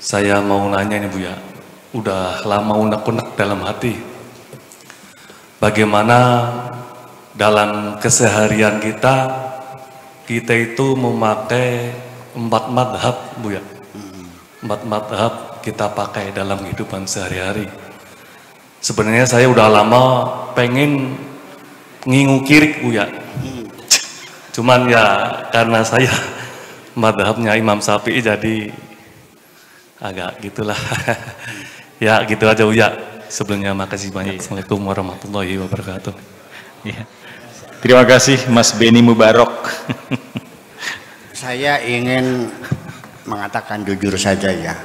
Saya mau nanya nih Buya, udah lama unek-unek dalam hati. Bagaimana dalam keseharian kita itu memakai 4 madhab Buya. 4 madhab kita pakai dalam kehidupan sehari-hari. Sebenarnya saya udah lama pengen ngingu kirik Buya. Cuman ya karena saya madhabnya Imam Syafi'i jadi agak gitulah. Ya gitu aja Buya. Sebelumnya makasih banyak. Assalamualaikum warahmatullahi wabarakatuh. Ya. Terima kasih Mas Beni Mubarok. Saya ingin mengatakan jujur saja ya,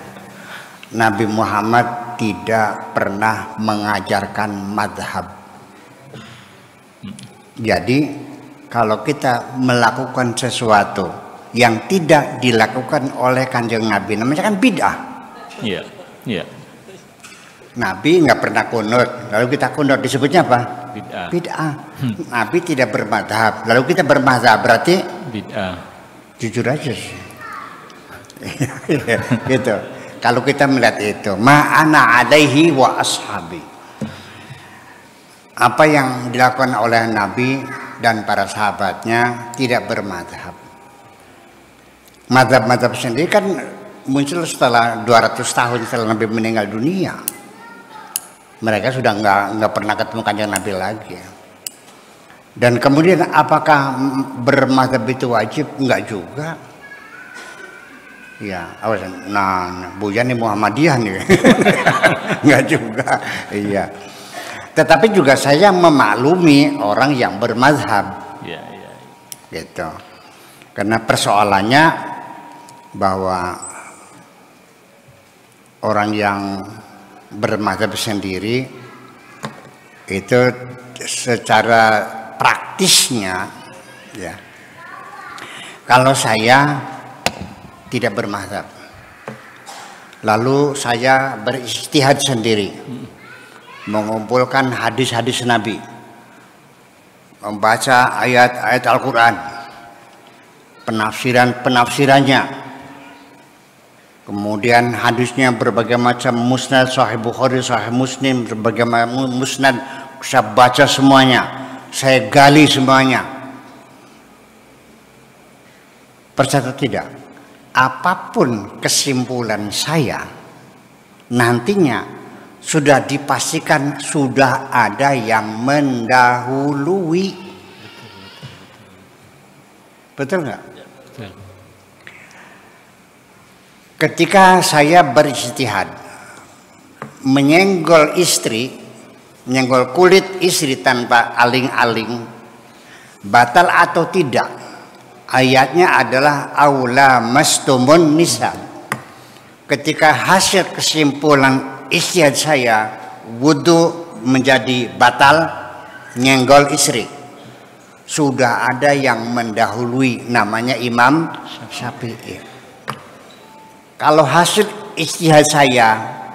Nabi Muhammad tidak pernah mengajarkan madhab. Jadi kalau kita melakukan sesuatu yang tidak dilakukan oleh Kanjeng Nabi, namanya kan bid'ah. Iya, iya. Nabi nggak pernah kunut, lalu kita kunut, disebutnya apa? Bid'ah. Bid'ah. Nabi tidak bermadhab, lalu kita bermadhab, berarti Bid'ah. jujur aja sih. Gitu. Kalau kita melihat itu, ma'ana alaihi wa ashabi. Apa yang dilakukan oleh Nabi dan para sahabatnya tidak bermadhab. Madhab-madhab sendiri kan muncul setelah 200 tahun setelah Nabi meninggal dunia. Mereka sudah nggak pernah ketemu Kanjeng Nabi lagi. Dan kemudian apakah bermadhab itu wajib? Enggak juga. Ya, awas. Nah, Buya nih Muhammadiyah nih. Enggak juga. Iya. Tetapi juga saya memaklumi orang yang bermadhab. Iya, iya. Gitu. Karena persoalannya bahwa orang yang bermadhab sendiri itu secara praktisnya ya, kalau saya tidak bermadhab lalu saya berijtihad sendiri, mengumpulkan hadis-hadis Nabi, membaca ayat-ayat Al-Quran, penafsirannya, kemudian hadisnya berbagai macam musnad, Sahih Bukhari, Sahih Muslim, berbagai macam musnad, saya baca semuanya, saya gali semuanya. Percaya tidak? Apapun kesimpulan saya, nantinya sudah dipastikan sudah ada yang mendahului. Betul nggak? Ketika saya berijtihad menyenggol istri, menyenggol kulit istri tanpa aling-aling, batal atau tidak? Ayatnya adalah aula mastumun nisa. Ketika hasil kesimpulan ijtihad saya, wudu menjadi batal, nyenggol istri, sudah ada yang mendahului, namanya Imam Syafi'i. Kalau hasil ijtihad saya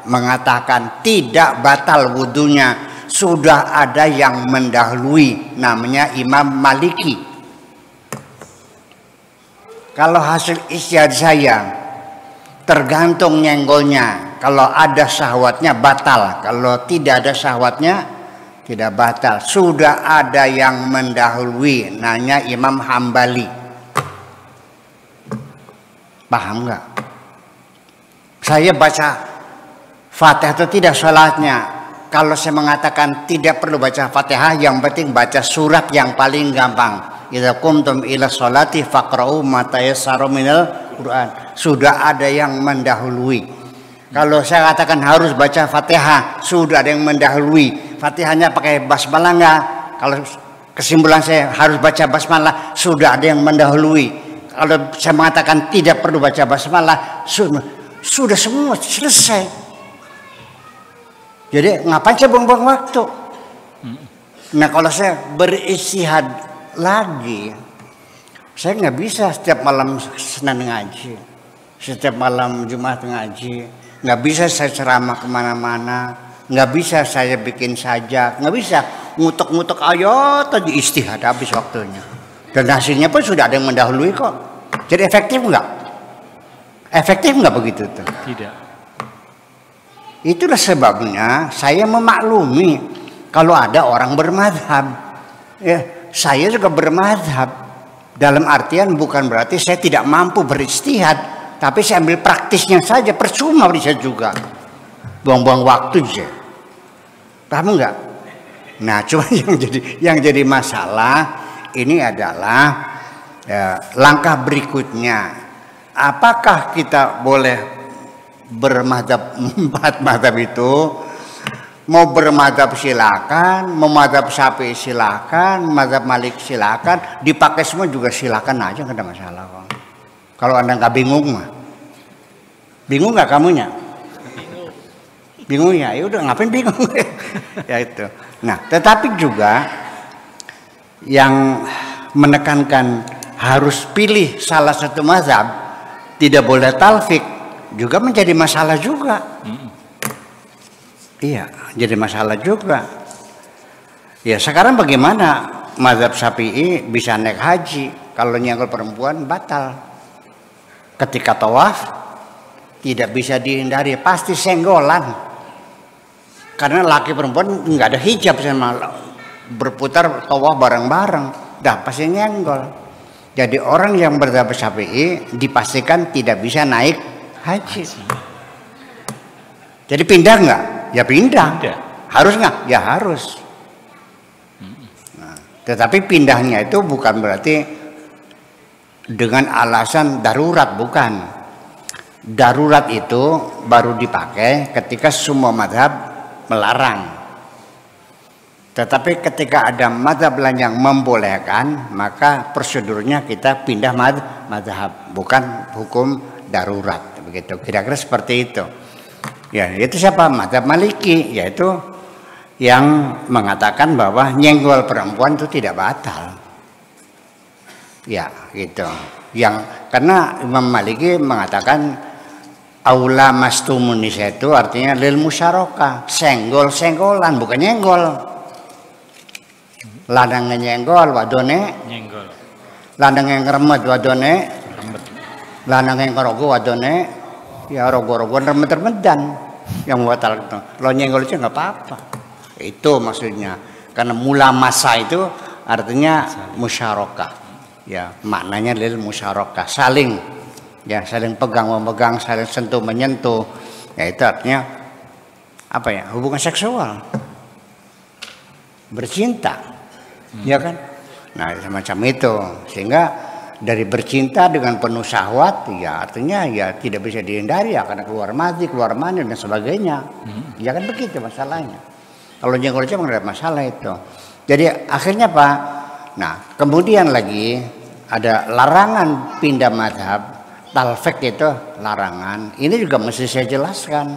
mengatakan tidak batal wudunya, sudah ada yang mendahului, namanya Imam Maliki. Kalau hasil ijtihad saya tergantung nyenggolnya, kalau ada syahwatnya batal, kalau tidak ada syahwatnya tidak batal, sudah ada yang mendahului, namanya Imam Hambali. Paham nggak? Saya baca Fatihah atau tidak sholatnya. Kalau saya mengatakan tidak perlu baca Fatihah, yang penting baca surat yang paling gampang. Idza qumtum ila sholati faqra'u ma tayassara minal Qur'an. Sudah ada yang mendahului. Kalau saya katakan harus baca Fatihah, sudah ada yang mendahului. Fatihahnya pakai basmalah enggak? Kalau kesimpulan saya harus baca basmalah, sudah ada yang mendahului. Kalau saya mengatakan tidak perlu baca basmalah, sudah semua selesai. Jadi ngapain saya buang-buang waktu? Nah kalau saya berijtihad lagi, saya nggak bisa setiap malam Senin ngaji, setiap malam Jumat ngaji, nggak bisa saya ceramah kemana-mana, nggak bisa saya bikin sajak, nggak bisa ngutuk-ngutuk ayat aja ijtihad habis waktunya. Dan hasilnya pun sudah ada yang mendahului kok. Jadi efektif nggak? Efektif nggak begitu tuh? Tidak. Itulah sebabnya saya memaklumi kalau ada orang bermadhab. Ya, saya juga bermadhab. Dalam artian bukan berarti saya tidak mampu beristihad, tapi saya ambil praktisnya saja, percuma bisa juga. Buang-buang waktu aja. Paham enggak? Nah, cuma yang jadi masalah ini adalah langkah berikutnya. Apakah kita boleh bermadhab empat madhab itu? Mau bermadhab silakan, mau madhab Syafi'i silakan, madhab Malik silakan, dipakai semua juga silakan aja, nggak ada masalah. Kalau Anda nggak bingung mah, bingung nggak kamunya? Bingung ya, ya udah ngapain bingung? Ya itu. Nah, tetapi juga yang menekankan harus pilih salah satu mazhab, tidak boleh talfik, juga menjadi masalah juga. Iya, jadi masalah juga. Ya sekarang bagaimana mazhab Syafi'i bisa naik haji kalau nyenggol perempuan batal? Ketika tawaf tidak bisa dihindari, pasti senggolan. Karena laki perempuan nggak ada hijab sama berputar tawaf bareng-bareng, dah pasti nyenggol. Jadi orang yang mazhab Syafi'i dipastikan tidak bisa naik haji. Jadi pindah nggak? Ya pindah. Harus nggak? Ya harus. Nah, tetapi pindahnya itu bukan berarti dengan alasan darurat, bukan. Darurat itu baru dipakai ketika semua mazhab melarang. Tetapi ketika ada mazhab lain yang membolehkan, maka prosedurnya kita pindah mazhab, bukan hukum darurat. Begitu, kira-kira seperti itu. Ya, itu siapa? Mazhab Maliki, yaitu yang mengatakan bahwa nyenggol perempuan itu tidak batal. Ya, gitu. Karena Imam Maliki mengatakan aula mastumun itu artinya lil musyarakah, senggol-senggolan, bukan nyenggol. Lanang nyenggol, wadone nyenggol. Lanang yang ngeremet, wadone remet. Lanang yang ngerogo, wadone ya rogo-rogo remet-remetan yang batal itu. Lo nyenggol aja nggak apa-apa. Itu maksudnya. Karena mula masa itu artinya musyarakah. Ya, maknanya lil musyarakah, saling pegang memegang, saling sentuh menyentuh. Ya itu artinya apa ya? Hubungan seksual. Bercinta. Ya kan? Nah, semacam itu. Sehingga dari bercinta dengan penuh syahwat, ya artinya ya tidak bisa dihindari, akan keluar mati, keluar mani dan sebagainya. Ya kan begitu masalahnya. Kalau nyenggol aja nggak ada masalah itu. Jadi akhirnya Pak, nah kemudian lagi ada larangan pindah mazhab, talfik itu larangan. Ini juga mesti saya jelaskan.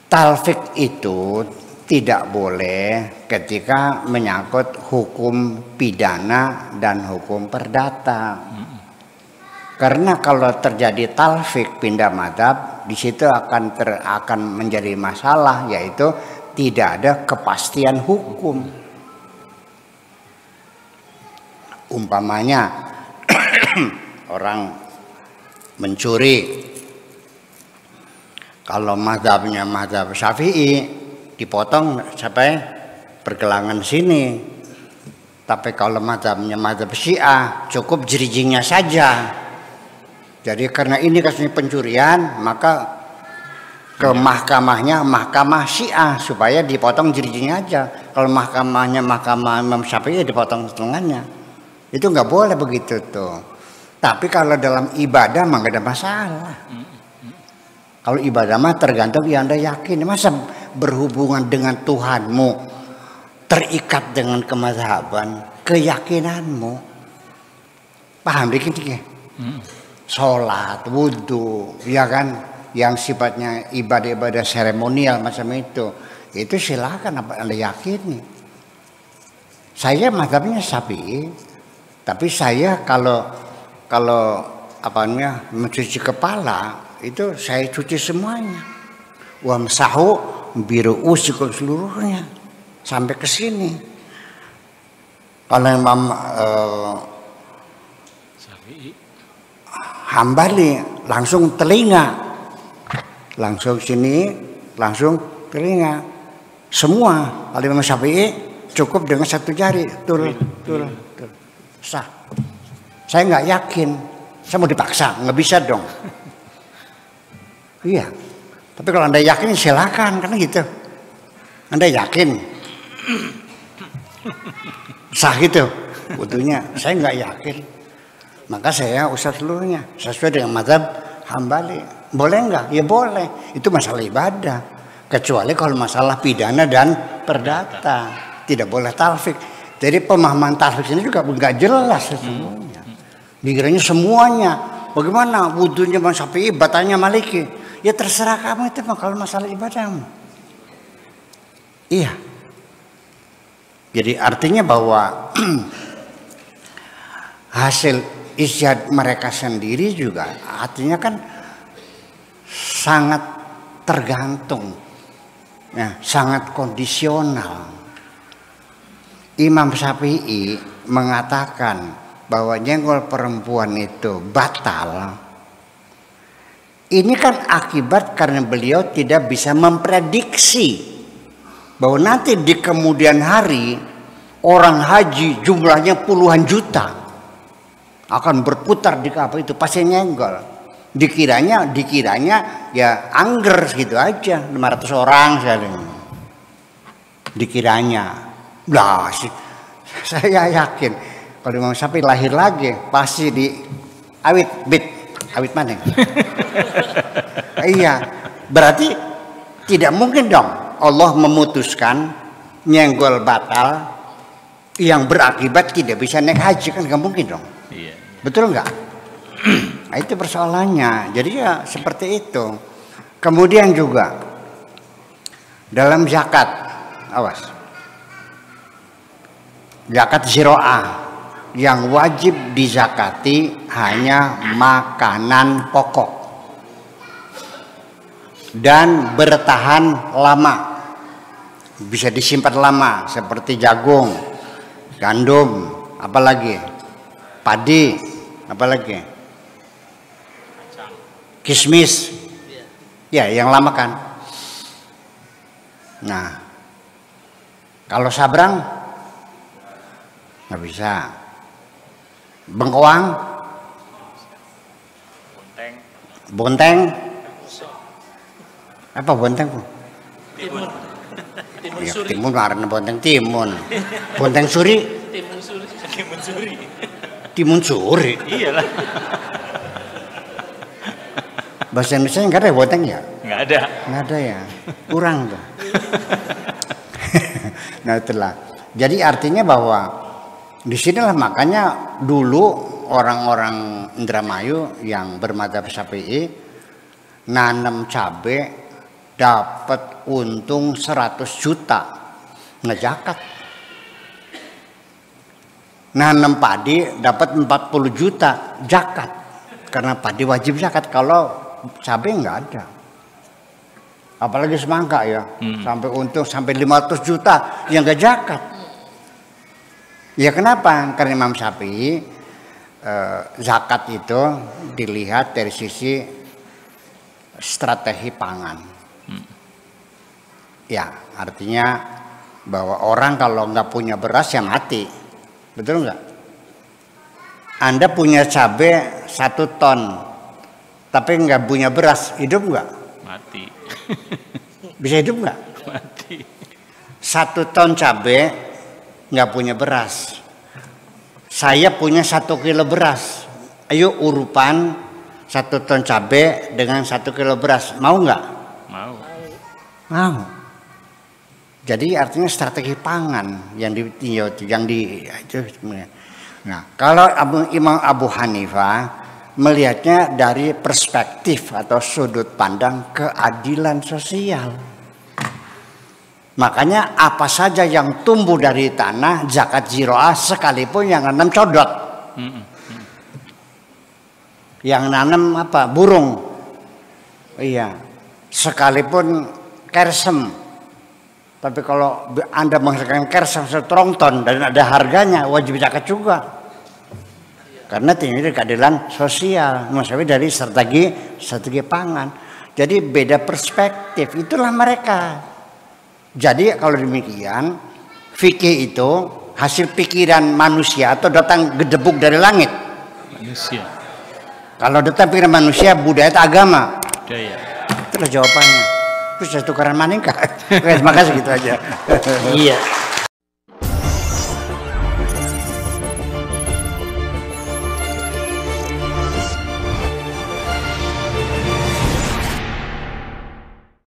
Talfik itu tidak boleh ketika menyangkut hukum pidana dan hukum perdata. Karena kalau terjadi talfik pindah mazhab, di situ akan menjadi masalah, yaitu tidak ada kepastian hukum. Umpamanya orang mencuri, kalau mazhabnya mazhab Syafi'i dipotong sampai pergelangan sini. Tapi kalau mazhabnya mazhab Syiah cukup jerijingnya saja. Jadi karena ini kasusnya pencurian, maka ke mahkamahnya mahkamah Syiah supaya dipotong jerijingnya aja. Kalau mahkamahnya mahkamah Imam Syafi'i dipotong setengahnya. Itu nggak boleh begitu tuh. Tapi kalau dalam ibadah mah nggak ada masalah. Kalau ibadah mah tergantung yang Anda yakin. Masa berhubungan dengan Tuhanmu terikat dengan kemazhaban, keyakinanmu. Paham dikit ya? Sholat, wudhu, ya kan? Yang sifatnya ibadah-ibadah seremonial macam itu silakan apa Anda yakini. Saya mazhabnya Syafi'i, tapi saya kalau mencuci kepala itu saya cuci semuanya. Wamsahu biru'usikum seluruhnya sampai ke sini. Kalau Imam Hambali langsung telinga. langsung sini, langsung telinga. Semua Al-Imam Syafi'i cukup dengan satu jari, tul. Sah. Saya nggak yakin, saya mau dipaksa, nggak bisa dong. Iya, tapi kalau Anda yakin silakan, kan gitu. Anda yakin, sah gitu, wudunya. Saya nggak yakin, maka saya usah seluruhnya sesuai dengan mazhab Hambali. Boleh nggak? Ya boleh. Itu masalah ibadah. Kecuali kalau masalah pidana dan perdata, tidak boleh talfik. Jadi pemahaman talfik ini juga nggak jelas sesungguhnya. Dikiranya semuanya. Bagaimana wudunya Imam Syafi'i, batalnya Maliki? Ya terserah kamu itu kalau masalah ibadahmu. Iya. Jadi artinya bahwa hasil ijtihad mereka sendiri juga artinya kan sangat tergantung, ya, sangat kondisional. Imam Syafi'i mengatakan bahwa nyenggol perempuan itu batal. Ini kan akibat karena beliau tidak bisa memprediksi bahwa nanti di kemudian hari orang haji jumlahnya puluhan juta akan berputar di Ka'bah itu pasti nyenggol. Dikiranya ya angger gitu aja, 500 orang sekali. Dikiranya. Lah saya yakin kalau Imam Syafi'i lahir lagi pasti di awit mana? Iya, berarti tidak mungkin dong Allah memutuskan nyenggol batal yang berakibat tidak bisa naik haji, kan nggak mungkin dong. Iya. Betul nggak? Nah, itu persoalannya. Jadi ya seperti itu. Kemudian juga dalam zakat, awas, zakat ziro'ah yang wajib dizakati hanya makanan pokok dan bertahan lama, bisa disimpan lama seperti jagung, gandum, apalagi padi, apalagi kismis, ya yang lama kan. Nah, kalau sabrang nggak bisa. Bengkoang, bonteng, apa bonteng? Timun. Timun Ya, suri. timun karena bonteng timun. Bonteng suri, Timun suri. Timun suri. timun suri. Iyalah. Bahasa Indonesia nggak ada bonteng ya? Nggak ada. Nggak ada ya, kurang tuh. Nah itulah. Jadi artinya bahwa di sinilah makanya dulu orang-orang Indramayu yang bermadzhab Syafi'i nanam cabai dapat untung 100 juta ngezakat. Nanam padi dapat 40 juta zakat. Karena padi wajib zakat, kalau cabai nggak ada. Apalagi semangka ya, sampai untung sampai 500 juta yang nggak zakat. Ya kenapa? Karena Imam Syafi'i zakat itu dilihat dari sisi strategi pangan. Ya artinya bahwa orang kalau nggak punya beras ya mati, betul nggak? Anda punya cabai 1 ton, tapi nggak punya beras, hidup nggak? Mati. Bisa hidup nggak? Mati. 1 ton cabai nggak punya beras, saya punya 1 kilo beras. Ayo urupan 1 ton cabai dengan 1 kilo beras, mau nggak? Mau. Mau. Jadi artinya strategi pangan yang ditinjau, yang di itu sebenarnya. Nah, kalau Imam Abu Hanifah melihatnya dari perspektif atau sudut pandang keadilan sosial. Makanya apa saja yang tumbuh dari tanah zakat ziro'ah, sekalipun yang nanam codot, yang nanam apa burung, iya, sekalipun kersem. Tapi kalau Anda menghasilkan kersem setrongton dan ada harganya, wajib zakat juga. Karena ini keadilan sosial, maksudnya dari strategi pangan. Jadi beda perspektif, itulah mereka. Jadi kalau demikian, fikih itu hasil pikiran manusia atau datang gedebuk dari langit? Manusia. Kalau datang pikiran manusia, budaya itu agama. Budaya. Itulah jawabannya. Terus saya tukaran maning kak. Terima kasih gitu aja. Iya.